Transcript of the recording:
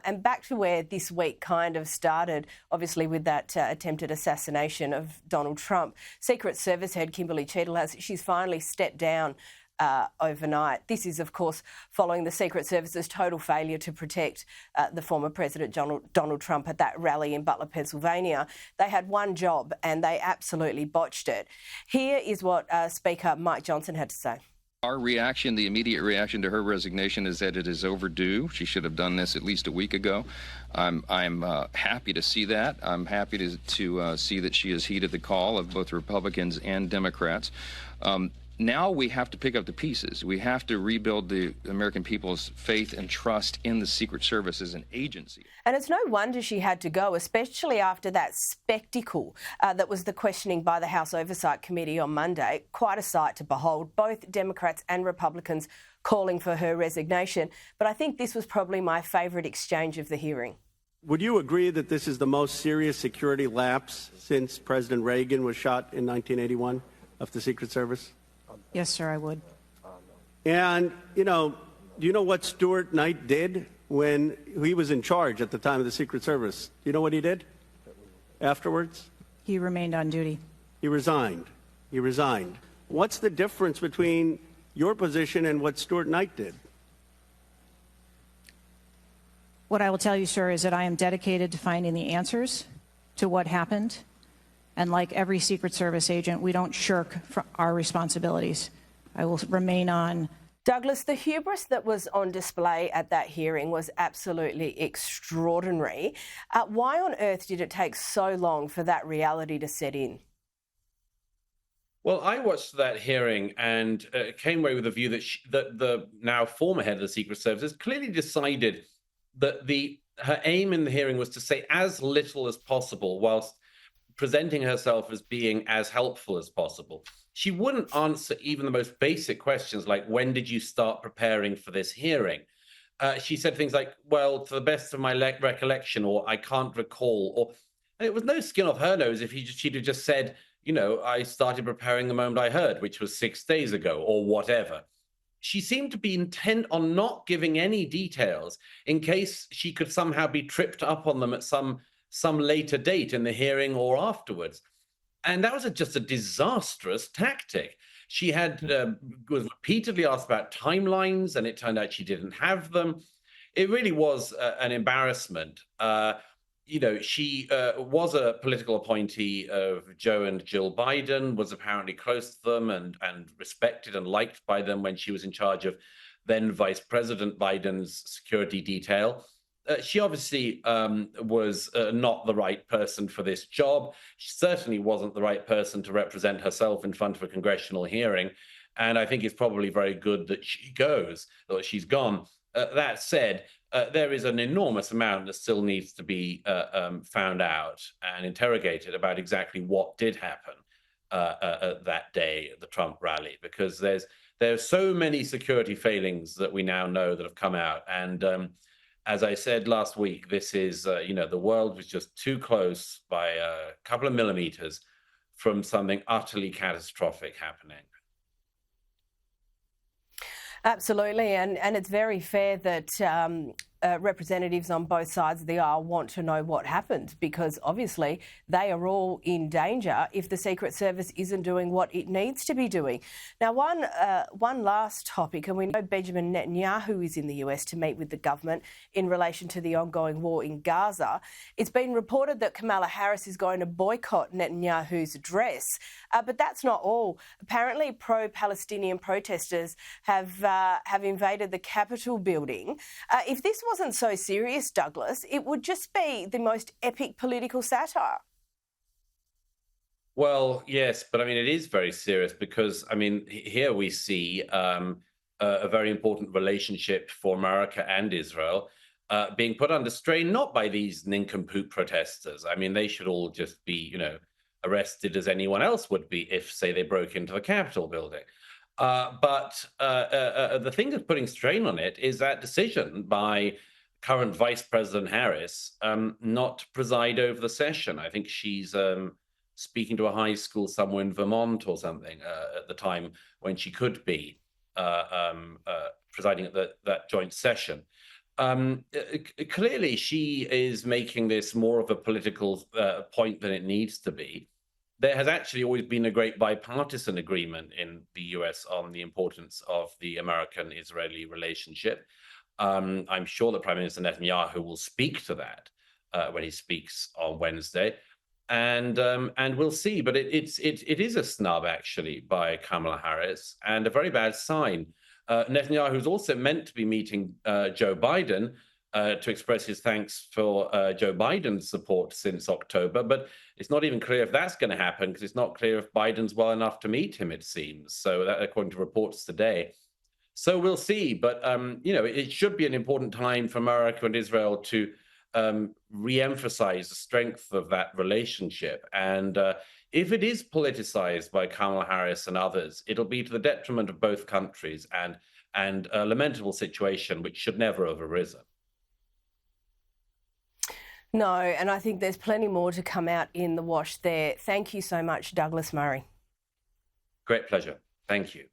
And back to where this week kind of started, obviously with that attempted assassination of Donald Trump. Secret Service head Kimberly Cheadle she's finally stepped down overnight. This is, of course, following the Secret Service's total failure to protect the former President Donald Trump at that rally in Butler, Pennsylvania. They had one job and they absolutely botched it. Here is what Speaker Mike Johnson had to say. Our reaction, the immediate reaction to her resignation, is that it is overdue. She should have done this at least a week ago. I'm happy to see that. I'm happy to see that she has heeded the call of both Republicans and Democrats. Now we have to pick up the pieces. We have to rebuild the American people's faith and trust in the Secret Service as an agency. And it's no wonder she had to go, especially after that spectacle that was the questioning by the House Oversight Committee on Monday. Quite a sight to behold, both Democrats and Republicans calling for her resignation. But I think this was probably my favourite exchange of the hearing. Would you agree that this is the most serious security lapse since President Reagan was shot in 1981 of the Secret Service? Yes, sir, I would. And, do you know what Stuart Knight did when he was in charge at the time of the Secret Service? Do you know what he did afterwards? He remained on duty. He resigned. What's the difference between your position and what Stuart Knight did? What I will tell you, sir, is that I am dedicated to finding the answers to what happened. And like every Secret Service agent, we don't shirk from our responsibilities. I will remain on. Douglas, the hubris that was on display at that hearing was absolutely extraordinary. Why on earth did it take so long for that reality to set in? Well, I watched that hearing and came away with the view that that the now former head of the Secret Service has clearly decided that her aim in the hearing was to say as little as possible whilst presenting herself as being as helpful as possible. She wouldn't answer even the most basic questions like, when did you start preparing for this hearing? She said things like, well, to the best of my recollection, or I can't recall, or and it was no skin off her nose if she'd have just said, I started preparing the moment I heard, which was 6 days ago, or whatever. She seemed to be intent on not giving any details in case she could somehow be tripped up on them at some later date in the hearing or afterwards. And that was just a disastrous tactic. She was repeatedly asked about timelines, and it turned out she didn't have them. It really was an embarrassment. She was a political appointee of Joe and Jill Biden, was apparently close to them and respected and liked by them when she was in charge of then Vice President Biden's security detail. She obviously was not the right person for this job. She certainly wasn't the right person to represent herself in front of a congressional hearing. And I think it's probably very good that she goes, or she's gone. That said, there is an enormous amount that still needs to be found out and interrogated about exactly what did happen that day at the Trump rally, because there's so many security failings that we now know that have come out. And as I said last week, this is, the world was just too close by a couple of millimeters from something utterly catastrophic happening. Absolutely, and it's very fair that representatives on both sides of the aisle want to know what happened, because obviously they are all in danger if the Secret Service isn't doing what it needs to be doing. Now, one last topic, and we know Benjamin Netanyahu is in the US to meet with the government in relation to the ongoing war in Gaza. It's been reported that Kamala Harris is going to boycott Netanyahu's address, but that's not all. Apparently, pro-Palestinian protesters have invaded the Capitol building. If this wasn't so serious, Douglas, it would just be the most epic political satire. Well, yes, but it is very serious because, here we see a very important relationship for America and Israel being put under strain, not by these nincompoop protesters. They should all just be, arrested as anyone else would be if, say, they broke into the Capitol building. But the thing that's putting strain on it is that decision by current Vice President Harris not to preside over the session. I think she's speaking to a high school somewhere in Vermont or something at the time when she could be presiding at that joint session. Clearly, she is making this more of a political point than it needs to be. There has actually always been a great bipartisan agreement in the US on the importance of the American-Israeli relationship. I'm sure that Prime Minister Netanyahu will speak to that when he speaks on Wednesday, and we'll see. But it is a snub actually by Kamala Harris, and a very bad sign. Netanyahu is also meant to be meeting Joe Biden to express his thanks for Joe Biden's support since October, but it's not even clear if that's going to happen because it's not clear if Biden's well enough to meet him, it seems. So that, according to reports today. So we'll see. But, it should be an important time for America and Israel to re-emphasize the strength of that relationship. And if it is politicized by Kamala Harris and others, it'll be to the detriment of both countries and a lamentable situation which should never have arisen. No, and I think there's plenty more to come out in the wash there. Thank you so much, Douglas Murray. Great pleasure. Thank you.